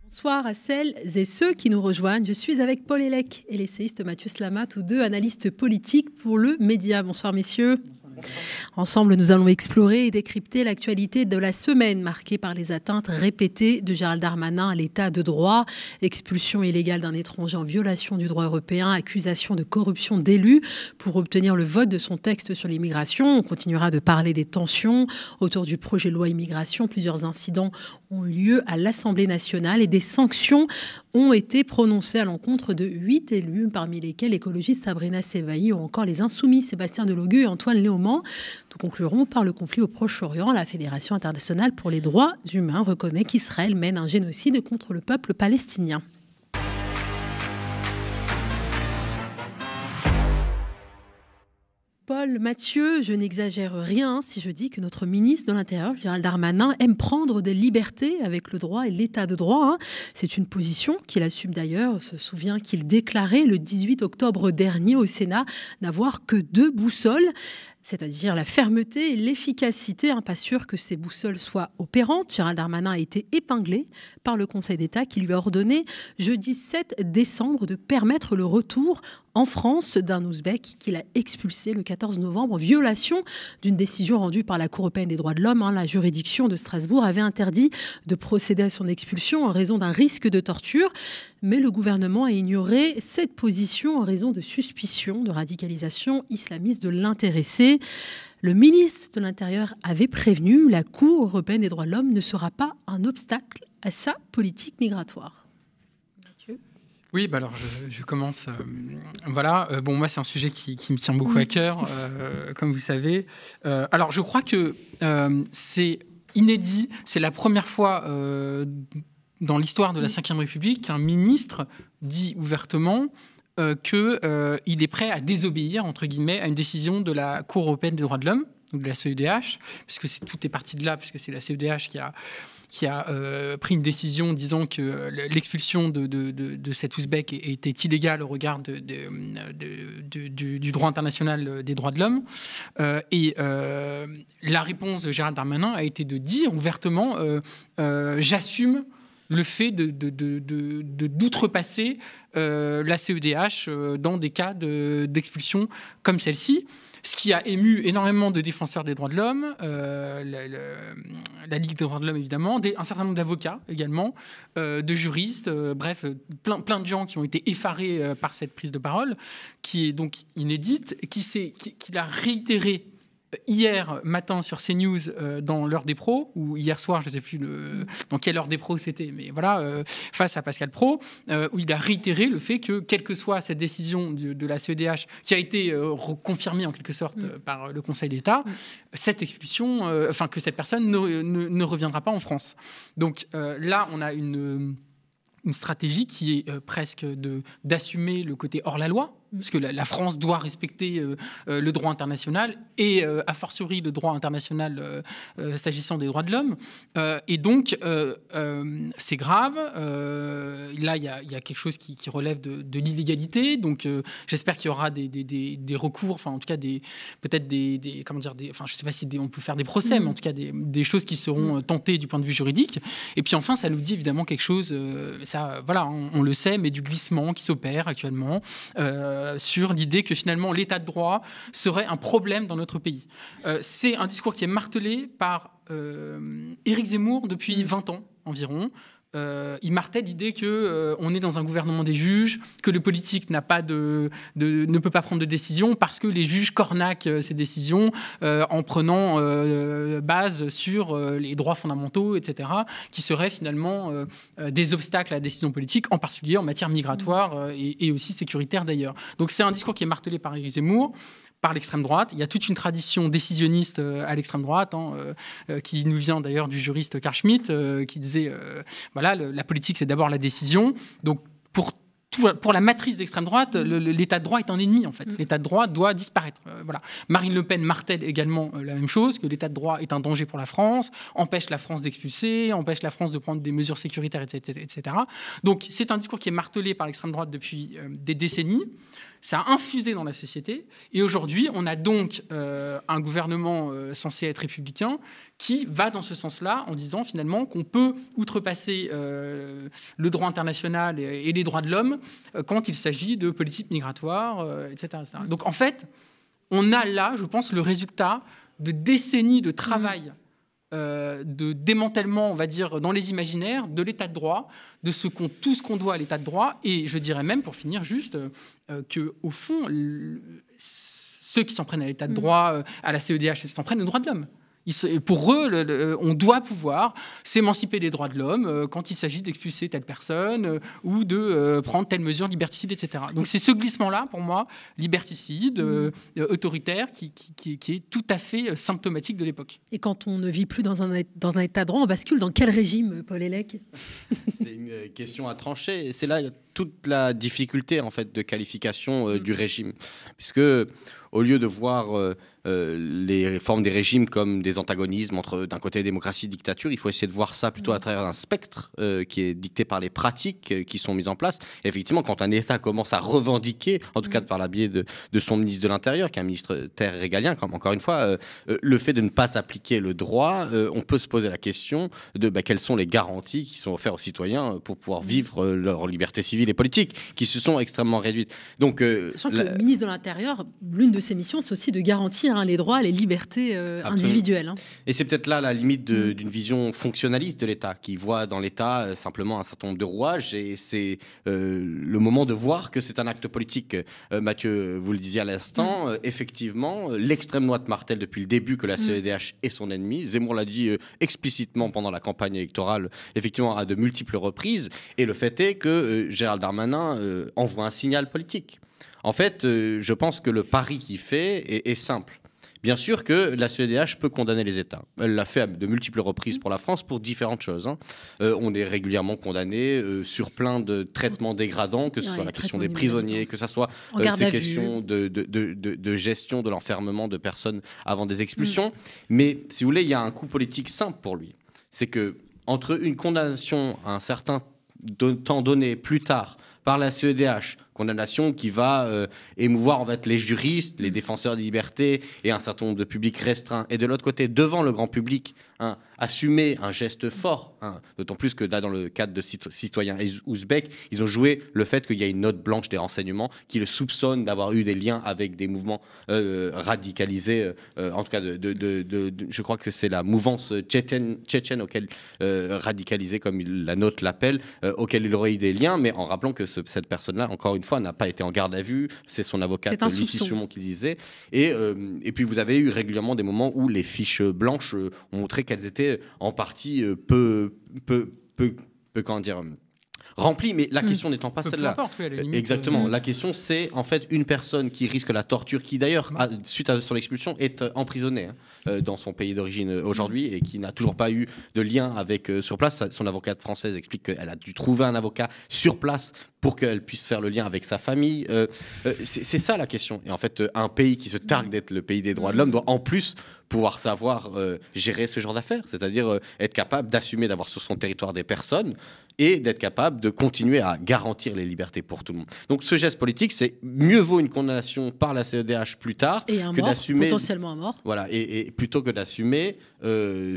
Bonsoir à celles et ceux qui nous rejoignent. Je suis avec Paul Hellec et l'essayiste Mathieu Slamat, tous deux analystes politiques pour le Média. Bonsoir messieurs. Ensemble, nous allons explorer et décrypter l'actualité de la semaine marquée par les atteintes répétées de Gérald Darmanin à l'état de droit, expulsion illégale d'un étranger en violation du droit européen, accusation de corruption d'élus pour obtenir le vote de son texte sur l'immigration. On continuera de parler des tensions autour du projet de loi immigration. Plusieurs incidents ont eu lieu à l'Assemblée nationale et des sanctions ont été prononcées à l'encontre de 8 élus, parmi lesquels l'écologiste Sabrina Sévaï ou encore les insoumis Sébastien Delogu et Antoine Léaumont. Nous conclurons par le conflit au Proche-Orient. La Fédération internationale pour les droits humains reconnaît qu'Israël mène un génocide contre le peuple palestinien. Paul, Mathieu, je n'exagère rien si je dis que notre ministre de l'Intérieur, Gérald Darmanin, aime prendre des libertés avec le droit et l'état de droit. C'est une position qu'il assume d'ailleurs. On se souvient qu'il déclarait le 18 octobre dernier au Sénat n'avoir que 2 boussoles, c'est-à-dire la fermeté et l'efficacité. Pas sûr que ces boussoles soient opérantes. Gérald Darmanin a été épinglé par le Conseil d'État qui lui a ordonné jeudi 7 décembre de permettre le retour en France d'un Ouzbek qu'il a expulsé le 14 novembre en violation d'une décision rendue par la Cour européenne des droits de l'homme. La juridiction de Strasbourg avait interdit de procéder à son expulsion en raison d'un risque de torture. Mais le gouvernement a ignoré cette position en raison de suspicions de radicalisation islamiste de l'intéressé. Le ministre de l'Intérieur avait prévenu, la Cour européenne des droits de l'homme ne sera pas un obstacle à sa politique migratoire. Oui, alors je commence. Moi, c'est un sujet qui me tient beaucoup à cœur, comme vous savez. Alors, je crois que c'est inédit. C'est la première fois dans l'histoire de la Ve République qu'un ministre dit ouvertement qu'il est prêt à désobéir, entre guillemets, à une décision de la Cour européenne des droits de l'homme, donc de la CEDH, puisque tout est parti de là, puisque c'est la CEDH qui a pris une décision disant que l'expulsion de cet Ouzbek était illégale au regard du droit international des droits de l'homme. La réponse de Gérald Darmanin a été de dire ouvertement j'assume le fait d'outrepasser la CEDH dans des cas d'expulsion comme celle-ci. Ce qui a ému énormément de défenseurs des droits de l'homme, la Ligue des droits de l'homme évidemment, un certain nombre d'avocats également, de juristes, plein de gens qui ont été effarés par cette prise de parole, qui est donc inédite, qu'il a réitéré hier matin sur CNews dans l'heure des pros, ou hier soir, je ne sais plus dans quelle heure des pros c'était, mais voilà, face à Pascal Praud, où il a réitéré le fait que, quelle que soit cette décision de la CEDH, qui a été confirmée en quelque sorte par le Conseil d'État, cette expulsion, que cette personne ne reviendra pas en France. Donc là, on a une stratégie qui est presque d'assumer le côté hors la loi, parce que la France doit respecter le droit international et, a fortiori, le droit international s'agissant des droits de l'homme. Et donc, c'est grave. Là, il y a quelque chose qui relève de l'illégalité. Donc, j'espère qu'il y aura des recours, enfin, en tout cas, je ne sais pas si on peut faire des procès, mais en tout cas, des choses qui seront tentées du point de vue juridique. Et puis, enfin, ça nous dit évidemment quelque chose, on le sait, mais du glissement qui s'opère actuellement sur l'idée que finalement l'état de droit serait un problème dans notre pays. C'est un discours qui est martelé par Éric Zemmour depuis 20 ans environ. Il martèle l'idée qu'on est dans un gouvernement des juges, que le politique ne peut pas prendre de décision parce que les juges cornaquent ces décisions en prenant base sur les droits fondamentaux, etc., qui seraient finalement des obstacles à la décision politique, en particulier en matière migratoire et aussi sécuritaire d'ailleurs. Donc c'est un discours qui est martelé par Éric Zemmour, par l'extrême droite. Il y a toute une tradition décisionniste à l'extrême droite, qui nous vient d'ailleurs du juriste Carl Schmitt, qui disait la politique, c'est d'abord la décision. Donc, pour pour la matrice d'extrême droite, l'état de droit est un ennemi, en fait. L'état de droit doit disparaître. Voilà. Marine Le Pen martèle également la même chose, que l'état de droit est un danger pour la France, empêche la France d'expulser, empêche la France de prendre des mesures sécuritaires, etc. Donc, c'est un discours qui est martelé par l'extrême droite depuis des décennies. Ça a infusé dans la société. Et aujourd'hui, on a donc un gouvernement censé être républicain qui va dans ce sens-là en disant finalement qu'on peut outrepasser le droit international et les droits de l'homme quand il s'agit de politique migratoire, etc., etc. Donc en fait, on a là, je pense, le résultat de décennies de travail, de démantèlement, on va dire, dans les imaginaires de l'état de droit, de tout ce qu'on doit à l'état de droit. Et je dirais même, pour finir juste, qu'au fond, ceux qui s'en prennent à l'état de droit, à la CEDH, s'en prennent aux droits de l'homme. Pour eux, on doit pouvoir s'émanciper des droits de l'homme quand il s'agit d'expulser telle personne ou de prendre telle mesure liberticide, etc. Donc c'est ce glissement-là, pour moi, liberticide, autoritaire, qui est tout à fait symptomatique de l'époque. Et quand on ne vit plus dans un état de droit, on bascule dans quel régime, Paul Hellec ? C'est une question à trancher. Et c'est là toute la difficulté en fait, de qualification du régime. Puisque au lieu de voir les formes des régimes comme des antagonismes entre, d'un côté, démocratie et dictature, il faut essayer de voir ça plutôt à travers un spectre qui est dicté par les pratiques qui sont mises en place. Et effectivement, quand un État commence à revendiquer, en tout cas par la biais de son ministre de l'Intérieur, qui est un ministre régalien, comme encore une fois, le fait de ne pas appliquer le droit, on peut se poser la question de quelles sont les garanties qui sont offertes aux citoyens pour pouvoir vivre leur liberté civile et politique, qui se sont extrêmement réduites. Donc, sachant que le ministre de l'Intérieur, l'une de ses missions, c'est aussi de garantir les droits, les libertés individuelles. Et c'est peut-être là la limite d'une vision fonctionnaliste de l'État, qui voit dans l'État simplement un certain nombre de rouages, et c'est le moment de voir que c'est un acte politique. Mathieu, vous le disiez à l'instant, effectivement, l'extrême droite martèle depuis le début que la CEDH est son ennemi. Zemmour l'a dit explicitement pendant la campagne électorale, effectivement, à de multiples reprises, et le fait est que Gérald Darmanin envoie un signal politique. En fait, je pense que le pari qu'il fait est simple. Bien sûr que la CEDH peut condamner les États. Elle l'a fait à de multiples reprises pour la France pour différentes choses. On est régulièrement condamné sur plein de traitements dégradants, que ce soit la question des prisonniers, que ce soit ces questions de gestion de l'enfermement de personnes avant des expulsions. Mais si vous voulez, il y a un coup politique simple pour lui. C'est que entre une condamnation à un certain temps donné plus tard par la CEDH, condamnation qui va émouvoir en fait les juristes, les défenseurs des libertés et un certain nombre de publics restreints. Et de l'autre côté, devant le grand public, assumer un geste fort, d'autant plus que là, dans le cadre de citoyens ouzbeks, ils ont joué le fait qu'il y a une note blanche des renseignements qui le soupçonne d'avoir eu des liens avec des mouvements radicalisés, en tout cas, je crois que c'est la mouvance tchétchène auquel radicalisée, comme la note l'appelle, auquel il aurait eu des liens, mais en rappelant que cette personne-là, encore une fois, n'a pas été en garde à vue. C'est son avocate Lucie Sumon qui le disait. Et puis vous avez eu régulièrement des moments où les fiches blanches ont montré qu'elles étaient en partie peu comment dire, remplies, mais la question n'étant pas celle-là. Exactement. La question, c'est en fait une personne qui risque la torture, qui d'ailleurs, suite à son expulsion, est emprisonnée dans son pays d'origine aujourd'hui et qui n'a toujours pas eu de lien avec sur place. Son avocate française explique qu'elle a dû trouver un avocat sur place pour qu'elle puisse faire le lien avec sa famille. C'est ça la question. Et en fait, un pays qui se targue d'être le pays des droits de l'homme doit en plus pouvoir savoir gérer ce genre d'affaires, c'est-à-dire être capable d'assumer d'avoir sur son territoire des personnes et d'être capable de continuer à garantir les libertés pour tout le monde. Donc ce geste politique, c'est mieux vaut une condamnation par la CEDH plus tard que d'assumer potentiellement un mort. Voilà, et plutôt que d'assumer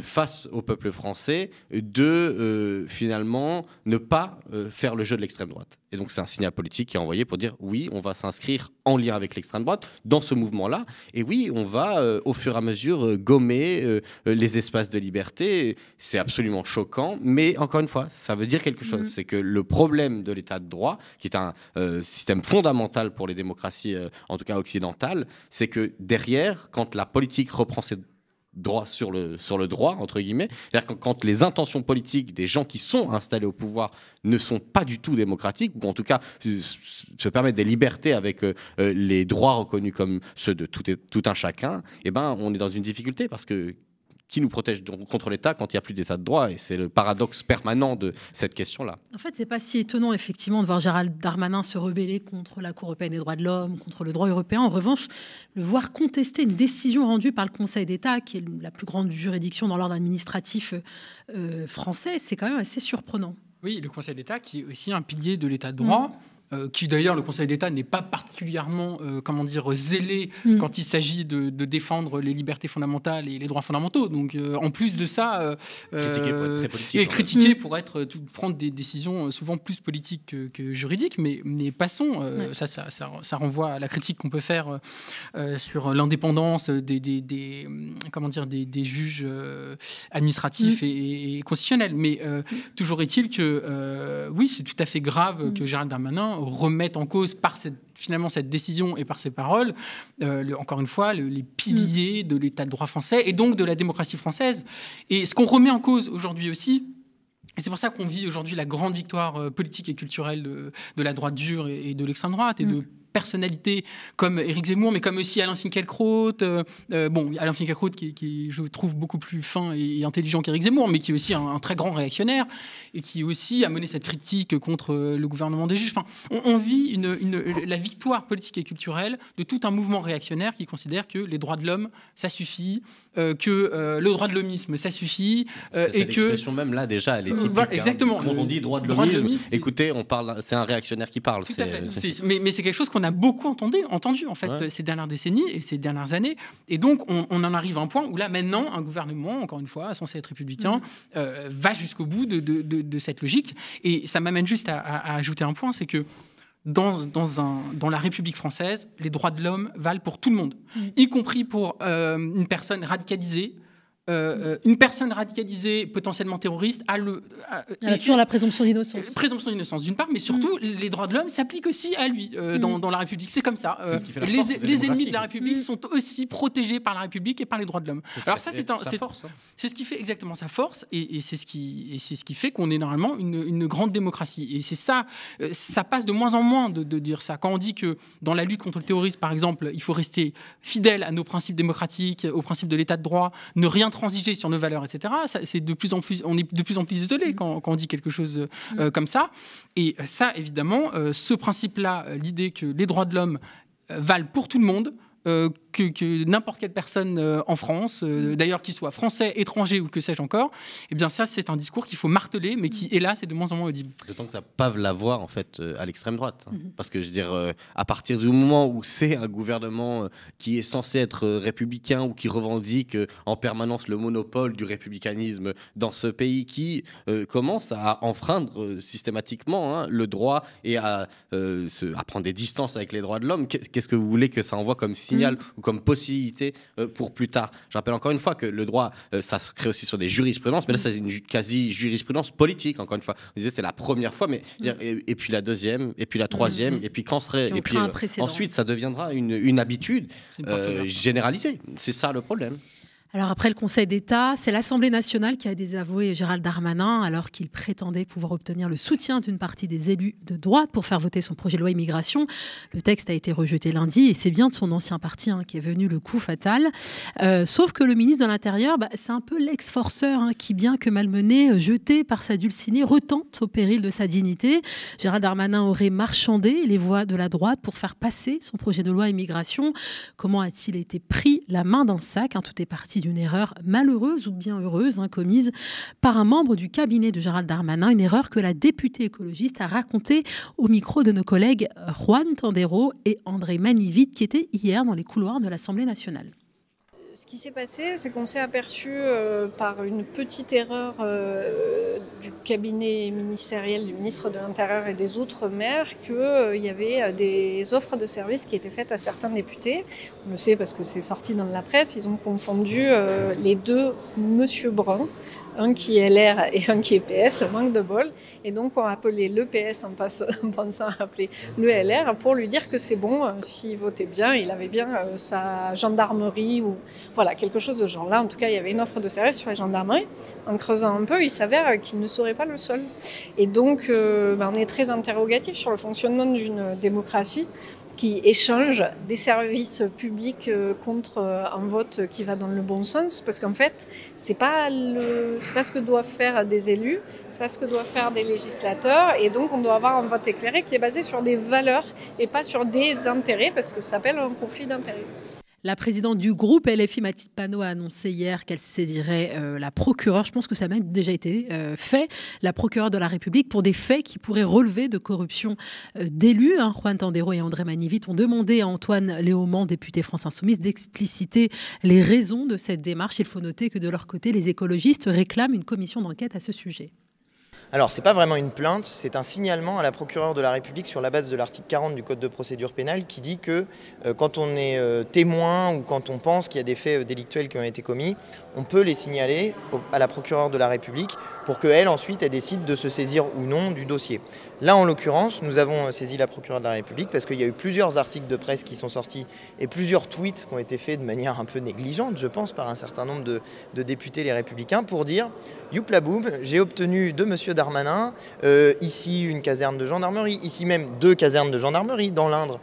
face au peuple français de finalement ne pas faire le jeu de l'extrême droite. Et donc c'est un signal politique qui est envoyé pour dire oui, on va s'inscrire en lien avec l'extrême droite dans ce mouvement-là, et oui, on va au fur et à mesure gommer les espaces de liberté. C'est absolument choquant, mais encore une fois, ça veut dire quelque chose. C'est que le problème de l'état de droit, qui est un système fondamental pour les démocraties, en tout cas occidentales, c'est que derrière, quand la politique reprend ses droit sur le droit, entre guillemets. C'est-à-dire que quand les intentions politiques des gens qui sont installés au pouvoir ne sont pas du tout démocratiques, ou en tout cas se permettent des libertés avec les droits reconnus comme ceux de tout un chacun, eh ben, on est dans une difficulté parce que qui nous protège contre l'État quand il n'y a plus d'État de droit? Et c'est le paradoxe permanent de cette question-là. En fait, c'est pas si étonnant, effectivement, de voir Gérald Darmanin se rebeller contre la Cour européenne des droits de l'homme, contre le droit européen. En revanche, le voir contester une décision rendue par le Conseil d'État, qui est la plus grande juridiction dans l'ordre administratif français, c'est quand même assez surprenant. Oui, le Conseil d'État qui est aussi un pilier de l'État de droit. Qui d'ailleurs, le Conseil d'État n'est pas particulièrement zélé quand il s'agit de défendre les libertés fondamentales et les droits fondamentaux. Donc, en plus de ça, critiqué pour être très politique. Et critiqué pour prendre des décisions souvent plus politiques que juridiques. Mais passons, ça renvoie à la critique qu'on peut faire sur l'indépendance des juges administratifs et constitutionnels. Mais toujours est-il que, oui, c'est tout à fait grave que Gérald Darmanin remette en cause par cette décision et par ses paroles, encore une fois, les piliers de l'État de droit français et donc de la démocratie française. Et ce qu'on remet en cause aujourd'hui aussi, et c'est pour ça qu'on vit aujourd'hui la grande victoire politique et culturelle de la droite dure et de l'extrême droite et de personnalités comme Éric Zemmour, mais comme aussi Alain Finkielkraut. Alain Finkielkraut qui, je trouve, beaucoup plus fin et intelligent qu'Éric Zemmour, mais qui est aussi un très grand réactionnaire et qui aussi a mené cette critique contre le gouvernement des juges. Enfin, on vit la victoire politique et culturelle de tout un mouvement réactionnaire qui considère que les droits de l'homme, ça suffit, que le droit de l'homisme, ça suffit. Et que l'expression même là, déjà, elle est typique. Exactement. Quand on dit droit de l'homisme, écoutez, c'est un réactionnaire qui parle. Tout à fait. Mais c'est quelque chose qu'on a beaucoup entendu en fait, ces dernières décennies et ces dernières années. Et donc, on en arrive à un point où là, maintenant, un gouvernement, encore une fois, censé être républicain, va jusqu'au bout de cette logique. Et ça m'amène juste à ajouter un point, c'est que dans la République française, les droits de l'homme valent pour tout le monde, y compris pour une personne radicalisée. Une personne radicalisée, potentiellement terroriste, elle a toujours la présomption d'innocence. Présomption d'innocence, d'une part, mais surtout, les droits de l'homme s'appliquent aussi à lui dans la République. C'est comme ça. Les ennemis de la République sont aussi protégés par la République et par les droits de l'homme. Alors ça, c'est ce qui fait exactement sa force, et c'est ce qui fait qu'on est normalement une grande démocratie. Et c'est ça, ça passe de moins en moins de dire ça. Quand on dit que dans la lutte contre le terrorisme, par exemple, il faut rester fidèle à nos principes démocratiques, aux principes de l'État de droit, ne rien transiger sur nos valeurs, etc. Ça, on est de plus en plus isolé quand on dit quelque chose comme ça. Et ça, évidemment, ce principe-là, l'idée que les droits de l'homme valent pour tout le monde, que n'importe quelle personne en France, d'ailleurs qu'il soit français, étranger ou que sais-je encore, eh bien ça c'est un discours qu'il faut marteler, mais qui hélas est de moins en moins audible. D'autant que ça pave la voie en fait à l'extrême droite, parce que je veux dire à partir du moment où c'est un gouvernement qui est censé être républicain ou qui revendique en permanence le monopole du républicanisme dans ce pays, qui commence à enfreindre systématiquement le droit et à prendre des distances avec les droits de l'homme, qu'est-ce que vous voulez que ça envoie comme signal ou comme possibilité pour plus tard? Je rappelle encore une fois que le droit, ça se crée aussi sur des jurisprudences, mais là, c'est une quasi-jurisprudence politique, encore une fois. Vous disiez, c'est la première fois, mais et puis la deuxième, et puis la troisième, et puis quand serait... Et puis ensuite, ça deviendra une habitude généralisée. C'est ça le problème. Alors après le Conseil d'État, c'est l'Assemblée nationale qui a désavoué Gérald Darmanin alors qu'il prétendait pouvoir obtenir le soutien d'une partie des élus de droite pour faire voter son projet de loi immigration. Le texte a été rejeté lundi et c'est bien de son ancien parti qui est venu le coup fatal. Sauf que le ministre de l'Intérieur, c'est un peu l'ex-forceur qui, bien que malmené, jeté par sa dulcinée, retente au péril de sa dignité. Gérald Darmanin aurait marchandé les voix de la droite pour faire passer son projet de loi immigration. Comment a-t-il été pris la main dans le sac? Tout est parti d'une erreur malheureuse ou bien heureuse commise par un membre du cabinet de Gérald Darmanin, une erreur que la députée écologiste a racontée au micro de nos collègues Juan Tandero et André Manivit qui étaient hier dans les couloirs de l'Assemblée nationale. Ce qui s'est passé, c'est qu'on s'est aperçu par une petite erreur du cabinet ministériel du ministre de l'Intérieur et des Outre-mer qu'il y avait des offres de services qui étaient faites à certains députés. On le sait parce que c'est sorti dans la presse. Ils ont confondu les deux Monsieur Brun, un qui est LR et un qui est PS, manque de bol. Et donc on a appelé le PS en pensant appeler le LR pour lui dire que c'est bon, s'il votait bien, il avait bien sa gendarmerie ou voilà, quelque chose de genre là. En tout cas, il y avait une offre de service sur la gendarmerie. En creusant un peu, il s'avère qu'il ne serait pas le seul. Et donc on est très interrogatif sur le fonctionnement d'une démocratie qui échange des services publics contre un vote qui va dans le bon sens, parce qu'en fait, c'est pas ce que doivent faire des élus, c'est pas ce que doivent faire des législateurs, et donc on doit avoir un vote éclairé qui est basé sur des valeurs et pas sur des intérêts, parce que ça s'appelle un conflit d'intérêts. La présidente du groupe LFI, Mathilde Panot, a annoncé hier qu'elle saisirait la procureure, je pense que ça a même déjà été fait, la procureure de la République pour des faits qui pourraient relever de corruption d'élus. Juan Tandero et André Manivit ont demandé à Antoine Léaumont, député France Insoumise, d'expliciter les raisons de cette démarche. Il faut noter que de leur côté, les écologistes réclament une commission d'enquête à ce sujet. Alors, ce n'est pas vraiment une plainte, c'est un signalement à la procureure de la République sur la base de l'article 40 du Code de procédure pénale qui dit que quand on est témoin ou quand on pense qu'il y a des faits délictuels qui ont été commis, on peut les signaler à la procureure de la République pour qu'elle, ensuite, elle décide de se saisir ou non du dossier. Là, en l'occurrence, nous avons saisi la procureure de la République parce qu'il y a eu plusieurs articles de presse qui sont sortis et plusieurs tweets qui ont été faits de manière un peu négligente, je pense, par un certain nombre de députés les Républicains pour dire « Youpla boum, j'ai obtenu de monsieur Darmanin, ici une caserne de gendarmerie, ici même 2 casernes de gendarmerie dans l'Indre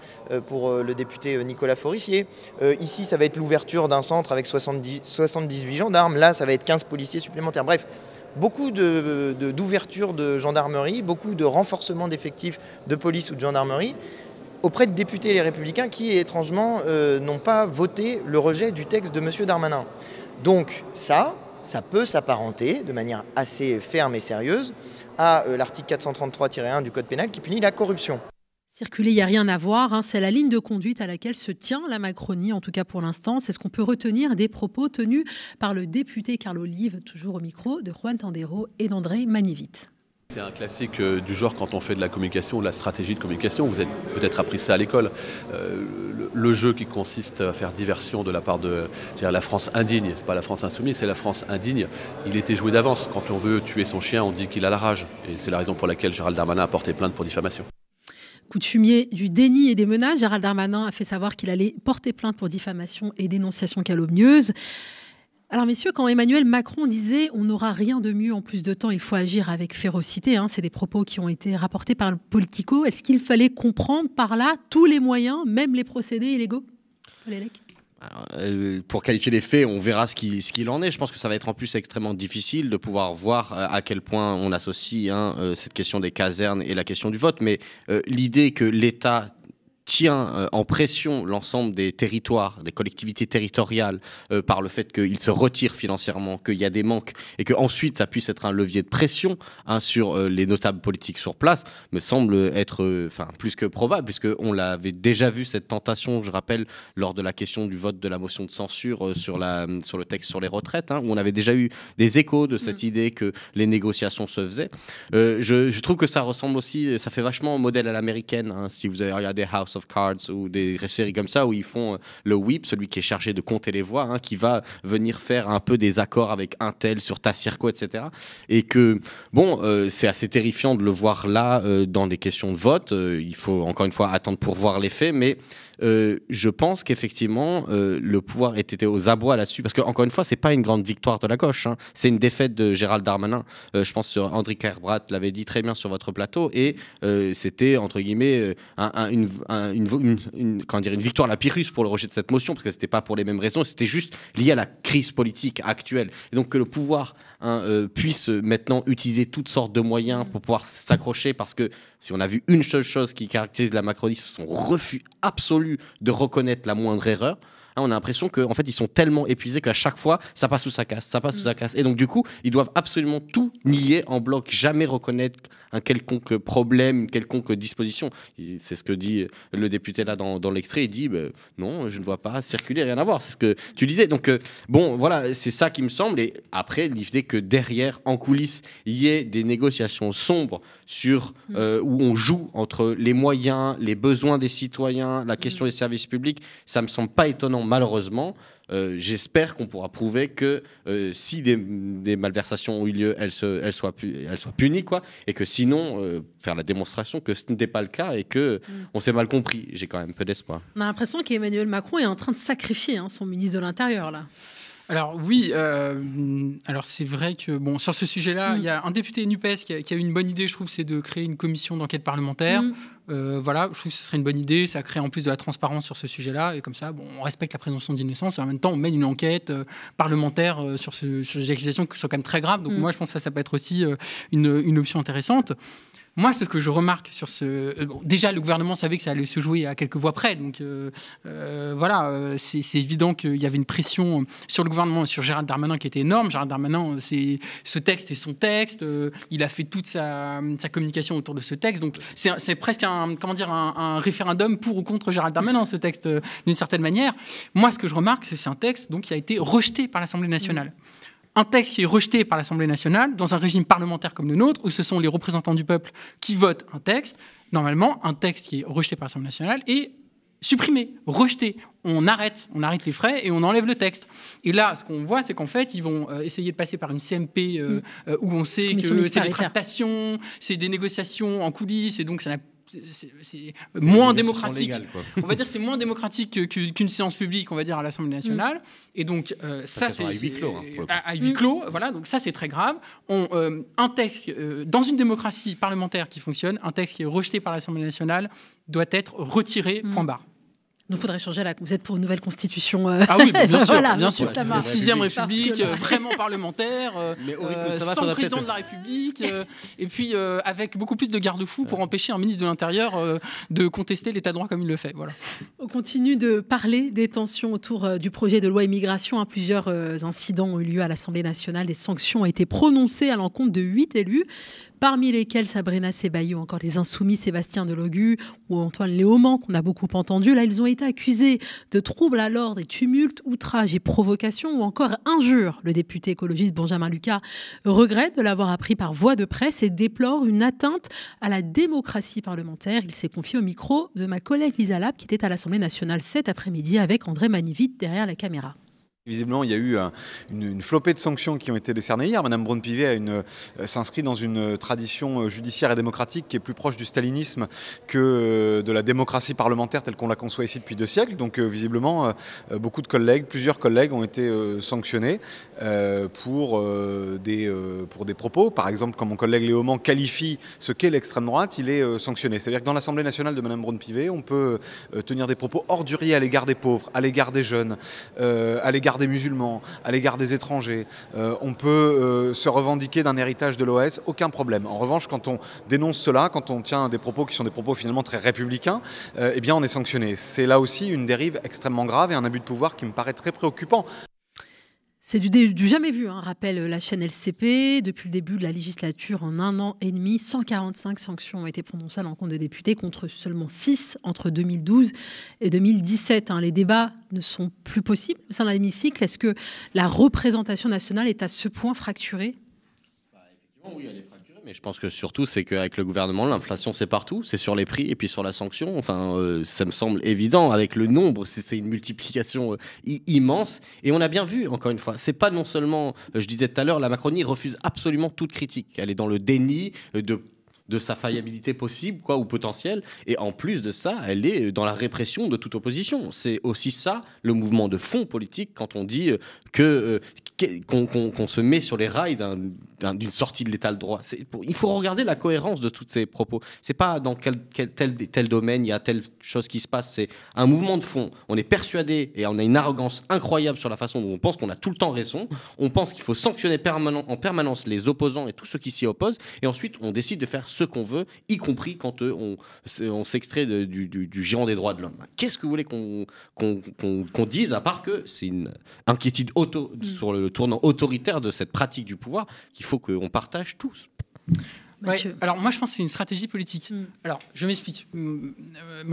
pour le député Nicolas Forissier. Ici, ça va être l'ouverture d'un centre avec 78 gendarmes. Là, ça va être 15 policiers supplémentaires. » Bref, beaucoup d'ouverture de gendarmerie, beaucoup de renforcement d'effectifs de police ou de gendarmerie auprès de députés les Républicains qui, étrangement, n'ont pas voté le rejet du texte de monsieur Darmanin. Donc ça peut s'apparenter de manière assez ferme et sérieuse à l'article 433-1 du Code pénal qui punit la corruption. Circuler, il n'y a rien à voir, hein. C'est la ligne de conduite à laquelle se tient la Macronie, en tout cas pour l'instant. C'est ce qu'on peut retenir des propos tenus par le député Carl Olive, toujours au micro de Juan Tandero et d'André Manivit. C'est un classique du genre quand on fait de la communication, de la stratégie de communication. Vous avez peut-être appris ça à l'école. Le jeu qui consiste à faire diversion de la part de la France indigne, c'est pas la France insoumise, c'est la France indigne. Il était joué d'avance. Quand on veut tuer son chien, on dit qu'il a la rage. Et c'est la raison pour laquelle Gérald Darmanin a porté plainte pour diffamation. Coup de fumier du déni et des menaces, Gérald Darmanin a fait savoir qu'il allait porter plainte pour diffamation et dénonciation calomnieuse. Alors messieurs, quand Emmanuel Macron disait « on n'aura rien de mieux en plus de temps, il faut agir avec férocité », c'est des propos qui ont été rapportés par le Politico. Est-ce qu'il fallait comprendre par là tous les moyens, même les procédés illégaux ? Alors, pour qualifier les faits, on verra ce qu'il en est. Je pense que ça va être en plus extrêmement difficile de pouvoir voir à quel point on associe cette question des casernes et la question du vote. Mais l'idée que l'État tient en pression l'ensemble des territoires, des collectivités territoriales par le fait qu'ils se retirent financièrement, qu'il y a des manques et qu'ensuite ça puisse être un levier de pression sur les notables politiques sur place, me semble être plus que probable, puisqu'on l'avait déjà vu cette tentation, je rappelle, lors de la question du vote de la motion de censure sur le texte sur les retraites, où on avait déjà eu des échos de cette idée que les négociations se faisaient. Je trouve que ça ressemble aussi, ça fait vachement au modèle à l'américaine, si vous avez regardé House of Cards ou des séries comme ça où ils font le whip, celui qui est chargé de compter les voix, qui va venir faire un peu des accords avec un tel sur ta circo, etc. Et que, c'est assez terrifiant de le voir là dans des questions de vote. Il faut encore une fois attendre pour voir les faits, mais je pense qu'effectivement le pouvoir était aux abois là-dessus, parce qu'encore une fois c'est pas une grande victoire de la gauche, c'est une défaite de Gérald Darmanin. Je pense que André Kerbrat l'avait dit très bien sur votre plateau, et c'était entre guillemets une victoire à la Pyrrhus pour le rejet de cette motion, parce que c'était pas pour les mêmes raisons, c'était juste lié à la crise politique actuelle, et donc que le pouvoir puisse maintenant utiliser toutes sortes de moyens pour pouvoir s'accrocher, parce que si on a vu une seule chose qui caractérise la Macronie, c'est son refus absolu de reconnaître la moindre erreur. On a l'impression qu'en fait, ils sont tellement épuisés qu'à chaque fois, ça passe ou ça casse, ça passe ou ça casse. Et donc, du coup, ils doivent absolument tout nier en bloc, jamais reconnaître un quelconque problème, une quelconque disposition. C'est ce que dit le député là dans l'extrait. Il dit non, je ne vois pas circuler, rien à voir. C'est ce que tu disais. Donc, voilà, c'est ça qui me semble. Et après, l'idée que derrière, en coulisses, il y ait des négociations sombres sur où on joue entre les moyens, les besoins des citoyens, la question des services publics, ça me semble pas étonnant. Malheureusement, j'espère qu'on pourra prouver que si des malversations ont eu lieu, elles soient punies, quoi, et que sinon, faire la démonstration que ce n'était pas le cas et qu'on s'est mal compris. J'ai quand même peu d'espoir. On a l'impression qu'Emmanuel Macron est en train de sacrifier son ministre de l'Intérieur, là. Alors oui, alors c'est vrai que bon, sur ce sujet-là, il y a un député NUPES qui a eu une bonne idée, je trouve, c'est de créer une commission d'enquête parlementaire. Voilà, je trouve que ce serait une bonne idée, ça crée en plus de la transparence sur ce sujet-là, et comme ça, bon, on respecte la présomption d'innocence, et en même temps, on mène une enquête parlementaire sur des accusations qui sont quand même très graves. Donc moi, je pense que ça peut être aussi une option intéressante. Moi, ce que je remarque sur déjà, le gouvernement savait que ça allait se jouer à quelques voix près. Donc, voilà, c'est évident qu'il y avait une pression sur le gouvernement et sur Gérald Darmanin qui était énorme. Gérald Darmanin, ce texte est son texte. Il a fait toute sa communication autour de ce texte. Donc, c'est presque un référendum pour ou contre Gérald Darmanin, ce texte, d'une certaine manière. Moi, ce que je remarque, c'est un texte donc, qui a été rejeté par l'Assemblée nationale. Un texte qui est rejeté par l'Assemblée nationale, dans un régime parlementaire comme le nôtre, où ce sont les représentants du peuple qui votent un texte, normalement, un texte qui est rejeté par l'Assemblée nationale est supprimé, rejeté. On arrête les frais et on enlève le texte. Et là, ce qu'on voit, c'est qu'en fait, ils vont essayer de passer par une CMP où on sait que c'est des tractations, c'est des négociations en coulisses, et donc ça n'a c'est moins démocratique. Légales, on va dire que c'est moins démocratique qu'une séance publique, on va dire, à l'Assemblée nationale. Et donc, ça, c'est à huis clos. À huis clos, voilà. Donc, ça, c'est très grave. Un texte, dans une démocratie parlementaire qui fonctionne, un texte qui est rejeté par l'Assemblée nationale doit être retiré, point barre. Donc, il faudrait changer vous êtes pour une nouvelle constitution Ah oui, bien sûr, voilà, bien sûr. 6e République, vraiment parlementaire, sans président de la République, et puis avec beaucoup plus de garde-fous pour empêcher un ministre de l'Intérieur de contester l'état de droit comme il le fait. Voilà. On continue de parler des tensions autour du projet de loi immigration. Plusieurs incidents ont eu lieu à l'Assemblée nationale. Des sanctions ont été prononcées à l'encontre de 8 élus. Parmi lesquels Sabrina Sebaï ou encore les Insoumis Sébastien Delogu ou Antoine Léaumont, qu'on a beaucoup entendu. Là, ils ont été accusés de troubles à l'ordre et tumultes, outrages et provocations ou encore injures. Le député écologiste Benjamin Lucas regrette de l'avoir appris par voie de presse et déplore une atteinte à la démocratie parlementaire. Il s'est confié au micro de ma collègue Lisa Lab qui était à l'Assemblée nationale cet après-midi avec André Manivit derrière la caméra. Visiblement, il y a eu une flopée de sanctions qui ont été décernées hier. Madame Braun-Pivet s'inscrit dans une tradition judiciaire et démocratique qui est plus proche du stalinisme que de la démocratie parlementaire telle qu'on la conçoit ici depuis 2 siècles. Donc visiblement, plusieurs collègues ont été sanctionnés pour des propos. Par exemple, quand mon collègue Léaumont qualifie ce qu'est l'extrême droite, il est sanctionné. C'est-à-dire que dans l'Assemblée nationale de Madame Braun-Pivet, on peut tenir des propos orduriers à l'égard des pauvres, à l'égard des jeunes, à l'égard des musulmans, à l'égard des étrangers. On peut se revendiquer d'un héritage de l'OS, aucun problème. En revanche, quand on dénonce cela, quand on tient des propos qui sont des propos finalement très républicains, eh bien on est sanctionné. C'est là aussi une dérive extrêmement grave et un abus de pouvoir qui me paraît très préoccupant. C'est du jamais vu, rappelle la chaîne LCP. Depuis le début de la législature, en 1 an et demi, 145 sanctions ont été prononcées à l'encontre de députés, contre seulement 6 entre 2012 et 2017. Les débats ne sont plus possibles au sein de l'hémicycle. Est-ce que la représentation nationale est à ce point fracturée ? Effectivement, oui, elle est fracturée. Mais je pense que surtout, c'est qu'avec le gouvernement, l'inflation, c'est partout. C'est sur les prix et puis sur la sanction. Enfin, ça me semble évident. Avec le nombre, c'est une multiplication immense. Et on a bien vu, encore une fois, c'est pas non seulement, je disais tout à l'heure, la Macronie refuse absolument toute critique. Elle est dans le déni de sa faillibilité possible ou potentielle. Et en plus de ça, elle est dans la répression de toute opposition. C'est aussi ça, le mouvement de fond politique, quand on dit qu'on se met sur les rails d'une sortie de l'état de droit. Il faut regarder la cohérence de tous ces propos. C'est pas dans tel domaine il y a telle chose qui se passe. C'est un mouvement de fond. On est persuadé et on a une arrogance incroyable sur la façon dont on pense qu'on a tout le temps raison. On pense qu'il faut sanctionner en permanence les opposants et tous ceux qui s'y opposent. Et ensuite, on décide de faire ce qu'on veut, y compris quand on s'extrait du géant des droits de l'homme. Qu'est-ce que vous voulez qu'on dise, à part que c'est une inquiétude sur le tournant autoritaire de cette pratique du pouvoir qu'il faut qu'on partage tous. Ouais, alors moi je pense que c'est une stratégie politique. Alors je m'explique. Mon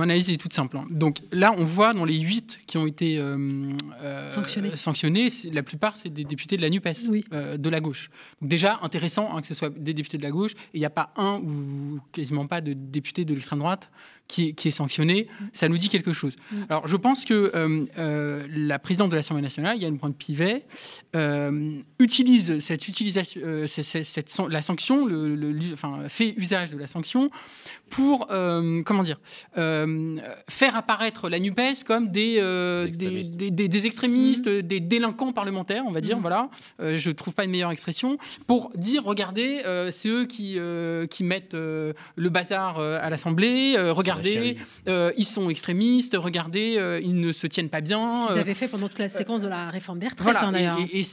analyse est toute simple. Donc là on voit dans les 8 qui ont été sanctionnés, la plupart c'est des députés de la NUPES, de la gauche. Donc déjà intéressant que ce soit des députés de la gauche, et il n'y a pas un ou quasiment pas de députés de l'extrême droite qui est sanctionné. Ça nous dit quelque chose. Alors je pense que la présidente de l'Assemblée nationale, Yaël Braun-Pivet, utilise la sanction, fait usage de la sanction pour faire apparaître la NUPES comme des extrémistes, des délinquants parlementaires, on va dire. Voilà, je trouve pas une meilleure expression pour dire regardez, c'est eux qui mettent le bazar à l'Assemblée. Regardez, ils sont extrémistes. Regardez, ils ne se tiennent pas bien. Ils avaient fait pendant toute la séquence de la réforme des retraites. Voilà, d'ailleurs. et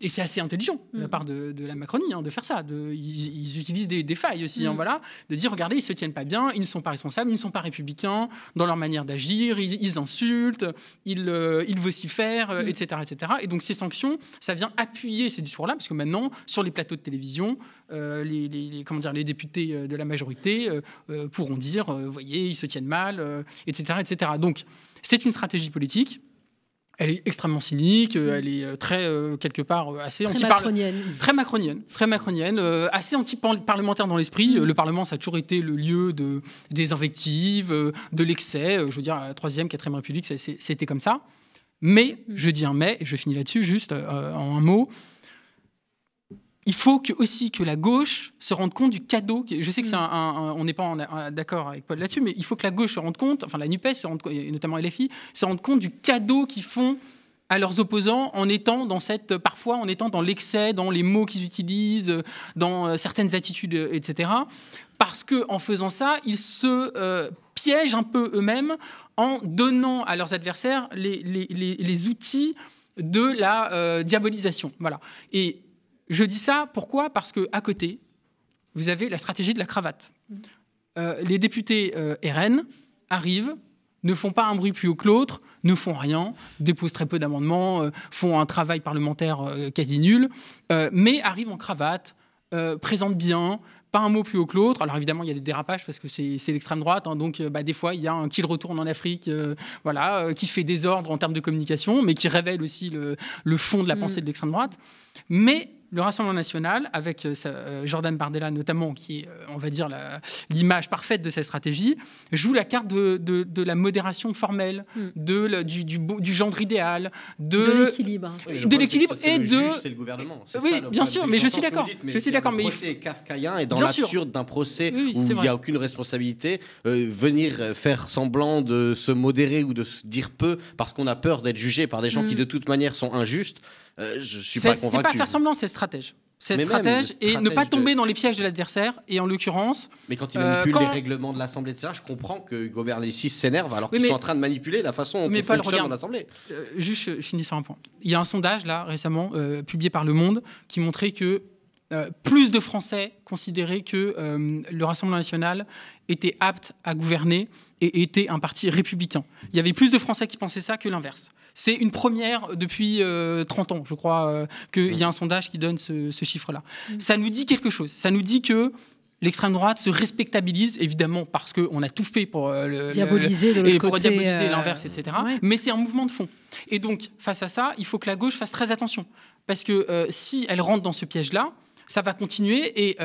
c'est assez intelligent de la part de la Macronie de faire ça. Ils utilisent des failles aussi, voilà, de dire regardez, ils se tiennent pas bien, ils ne sont pas responsables, ils ne sont pas républicains dans leur manière d'agir, ils insultent, ils vocifèrent, etc., etc. Et donc ces sanctions, ça vient appuyer ce discours-là, parce que maintenant, sur les plateaux de télévision, les députés de la majorité pourront dire, vous voyez, ils se tiennent mal, etc., etc. Donc c'est une stratégie politique. Elle est extrêmement cynique, elle est quelque part assez très macronienne, assez anti-parlementaire dans l'esprit. Le Parlement, ça a toujours été le lieu des invectives, de l'excès. Je veux dire, la 3e, 4e République, c'était comme ça. Mais, je dis un mais, et je finis là-dessus, juste en un mot, il faut aussi que la gauche se rende compte du cadeau. Je sais que on n'est pas d'accord avec Paul là-dessus, mais il faut que la gauche se rende compte, enfin la NUPES, et notamment LFI, se rende compte du cadeau qu'ils font à leurs opposants parfois en étant dans l'excès, dans les mots qu'ils utilisent, dans certaines attitudes, etc. Parce qu'en faisant ça, ils se piègent un peu eux-mêmes en donnant à leurs adversaires les outils de la diabolisation. Voilà. Et je dis ça, pourquoi ? Parce qu'à côté, vous avez la stratégie de la cravate. Les députés RN arrivent, ne font pas un bruit plus haut que l'autre, ne font rien, déposent très peu d'amendements, font un travail parlementaire quasi nul, mais arrivent en cravate, présentent bien, pas un mot plus haut que l'autre. Alors évidemment, il y a des dérapages parce que c'est l'extrême droite, donc des fois, il y a un qui retourne en Afrique, qui fait désordre en termes de communication, mais qui révèle aussi le fond de la pensée de l'extrême droite. Mais le Rassemblement national, avec Jordan Bardella notamment, qui est, on va dire, l'image parfaite de cette stratégie, joue la carte de la modération formelle, du gendre idéal, de l'équilibre. Oui, de l'équilibre et le juge, c'est le gouvernement. Oui, bien sûr, mais je suis d'accord. Le procès est kafkaïen et dans l'absurde d'un procès où il n'y a aucune responsabilité, venir faire semblant de se modérer ou de se dire peu parce qu'on a peur d'être jugé par des gens qui de toute manière sont injustes. Je suis pas convaincu. C'est pas faire semblant, c'est stratège. Et ne pas tomber dans les pièges de l'adversaire. Et en l'occurrence... Mais quand il manipule les règlements de l'Assemblée, etc., je comprends que Hugo Bernalicis s'énerve alors qu'ils sont en train de manipuler la façon dont on fonctionne dans l'Assemblée. Juste, je finis sur un point. Il y a un sondage, là, récemment, publié par Le Monde, qui montrait que plus de Français considéraient que le Rassemblement national était apte à gouverner et était un parti républicain. Il y avait plus de Français qui pensaient ça que l'inverse. C'est une première depuis 30 ans, je crois, qu'il y a un sondage qui donne ce chiffre-là. Ça nous dit quelque chose. Ça nous dit que l'extrême droite se respectabilise, évidemment, parce qu'on a tout fait pour diaboliser l'inverse, etc. Ouais. Mais c'est un mouvement de fond. Et donc, face à ça, il faut que la gauche fasse très attention. Parce que si elle rentre dans ce piège-là, ça va continuer et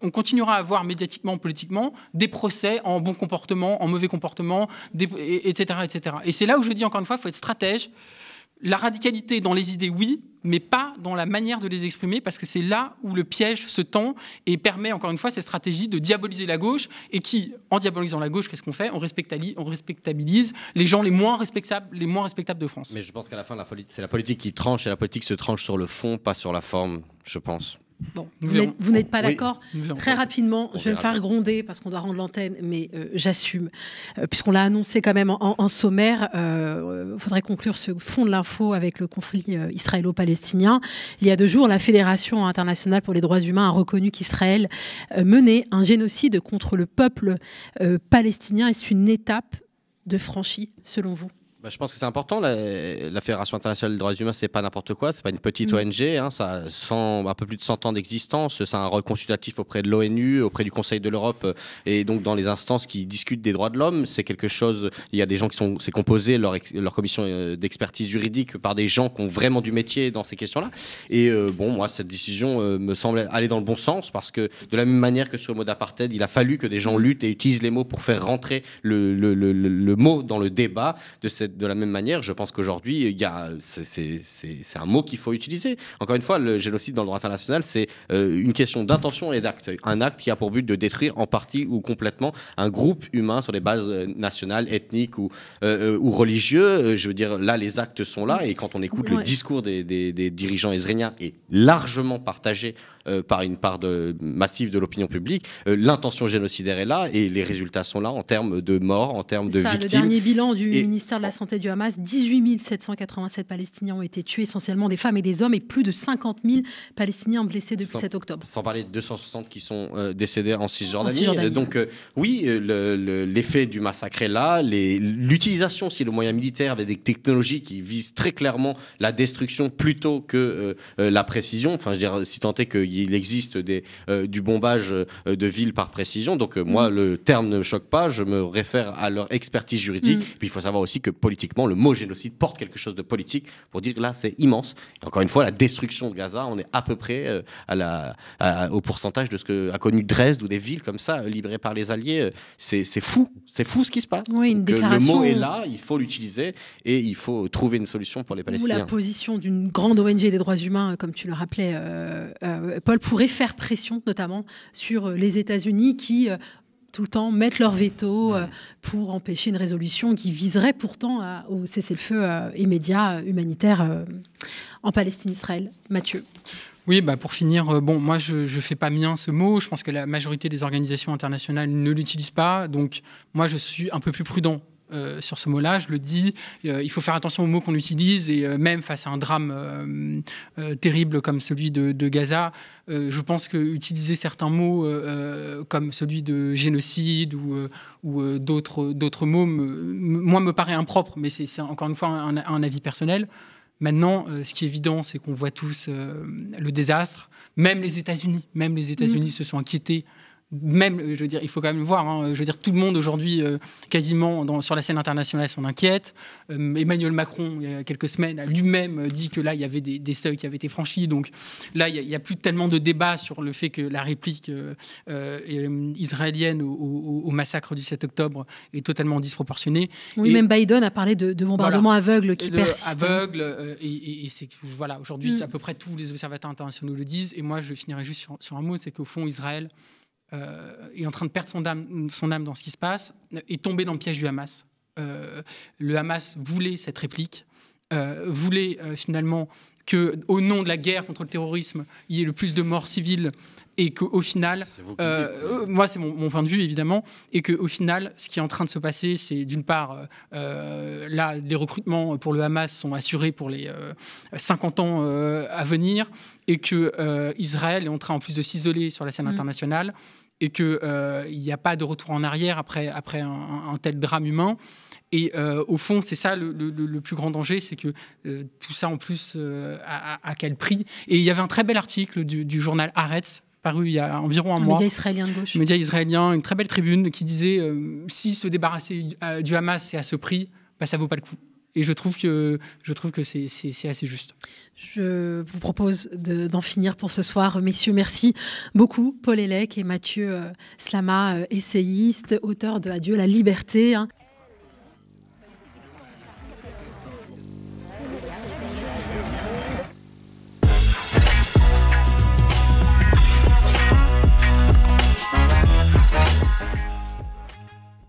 on continuera à avoir médiatiquement, politiquement, des procès en bon comportement, en mauvais comportement, etc., etc. Et c'est là où je dis encore une fois, il faut être stratège. La radicalité dans les idées, oui, mais pas dans la manière de les exprimer, parce que c'est là où le piège se tend et permet, encore une fois, cette stratégie de diaboliser la gauche, et qui, en diabolisant la gauche, qu'est-ce qu'on fait ? On respectabilise les gens les moins respectables de France. Mais je pense qu'à la fin, c'est la politique qui tranche, et la politique se tranche sur le fond, pas sur la forme, je pense. Bon, vous n'êtes pas d'accord. Très rapidement, je vais me faire gronder parce qu'on doit rendre l'antenne, mais j'assume. Puisqu'on l'a annoncé quand même en sommaire, faudrait conclure ce fond de l'info avec le conflit israélo-palestinien. Il y a 2 jours, la Fédération internationale pour les droits humains a reconnu qu'Israël menait un génocide contre le peuple palestinien. Est-ce une étape de franchie, selon vous ? Je pense que c'est important. La Fédération internationale des droits humains, c'est pas n'importe quoi. C'est pas une petite ONG. Ça a un peu plus de 100 ans d'existence. C'est un rôle consultatif auprès de l'ONU, auprès du Conseil de l'Europe, et donc dans les instances qui discutent des droits de l'homme. C'est quelque chose. Il y a des gens c'est composé leur commission d'expertise juridique par des gens qui ont vraiment du métier dans ces questions-là. Et moi, cette décision me semble aller dans le bon sens, parce que de la même manière que sur le mot d'apartheid, il a fallu que des gens luttent et utilisent les mots pour faire rentrer le mot dans le débat de cette de la même manière, je pense qu'aujourd'hui, c'est un mot qu'il faut utiliser. Encore une fois, le génocide dans le droit international, c'est une question d'intention et d'acte. Un acte qui a pour but de détruire en partie ou complètement un groupe humain sur des bases nationales, ethniques ou religieux. Je veux dire, là, les actes sont là. Et quand on écoute le discours des dirigeants israéliens est largement partagé par une part massive de l'opinion publique, l'intention génocidaire est là et les résultats sont là en termes de morts, en termes de victimes. Le dernier bilan du ministère de la Santé du Hamas, 18 787 Palestiniens ont été tués, essentiellement des femmes et des hommes, et plus de 50 000 Palestiniens blessés depuis 7 octobre. Sans parler de 260 qui sont décédés en Cisjordanie. Donc oui, l'effet du massacre est là. L'utilisation aussi de moyens militaires avec des technologies qui visent très clairement la destruction plutôt que la précision. Enfin, je veux dire, si tant est qu'il existe du bombage de villes par précision. Donc moi, le terme ne me choque pas. Je me réfère à leur expertise juridique. Puis il faut savoir aussi que politiquement, le mot génocide porte quelque chose de politique pour dire là, c'est immense. Et encore une fois, la destruction de Gaza, on est à peu près au pourcentage de ce qu'a connu Dresde ou des villes comme ça, libérées par les Alliés. C'est fou. C'est fou ce qui se passe. Oui, une déclaration... Le mot est là, il faut l'utiliser et il faut trouver une solution pour les Palestiniens. Ou la position d'une grande ONG des droits humains, comme tu le rappelais, Paul, pourrait faire pression, notamment sur les États-Unis qui... tout le temps mettent leur veto pour empêcher une résolution qui viserait pourtant au cessez-le-feu immédiat humanitaire en Palestine-Israël. Mathieu. Oui, pour finir, moi je ne fais pas mien ce mot. Je pense que la majorité des organisations internationales ne l'utilisent pas. Donc moi je suis un peu plus prudent sur ce mot-là, je le dis, il faut faire attention aux mots qu'on utilise et même face à un drame terrible comme celui de Gaza, je pense qu'utiliser certains mots comme celui de génocide ou d'autres mots, moi me paraît impropre, mais c'est encore une fois un avis personnel. Maintenant, ce qui est évident, c'est qu'on voit tous le désastre. Même les États-Unis se sont inquiétés. Même, je veux dire, il faut quand même le voir. Je veux dire, tout le monde aujourd'hui, quasiment sur la scène internationale, s'en inquiète. Emmanuel Macron, il y a quelques semaines, a lui-même dit que là, il y avait des seuils qui avaient été franchis. Donc là, il n'y a plus tellement de débat sur le fait que la réplique israélienne au massacre du 7 octobre est totalement disproportionnée. Oui, même Biden a parlé de bombardements aveugles qui persistent. Aveugles, et c'est que, voilà, aujourd'hui, à peu près tous les observateurs internationaux le disent. Et moi, je finirai juste sur un mot, c'est qu'au fond, Israël est en train de perdre son âme dans ce qui se passe, est tombé dans le piège du Hamas. Le Hamas voulait cette réplique, voulait finalement qu'au nom de la guerre contre le terrorisme, il y ait le plus de morts civiles et qu'au final, moi c'est mon point de vue évidemment, et qu'au final, ce qui est en train de se passer, c'est d'une part, là, les recrutements pour le Hamas sont assurés pour les 50 ans à venir, et que Israël est en train en plus de s'isoler sur la scène internationale, et qu'il n'y a pas de retour en arrière après un tel drame humain. Et au fond, c'est ça le plus grand danger, c'est que tout ça en plus, à quel prix. Et il y avait un très bel article du journal Haaretz, paru il y a environ un mois. Média israélien de gauche. Média israélien, une très belle tribune qui disait si se débarrasser du Hamas, c'est à ce prix, ça ne vaut pas le coup. Et je trouve que c'est assez juste. Je vous propose d'en finir pour ce soir. Messieurs, merci beaucoup. Paul Hellec et Mathieu Slama, essayiste, auteur de Adieu la liberté.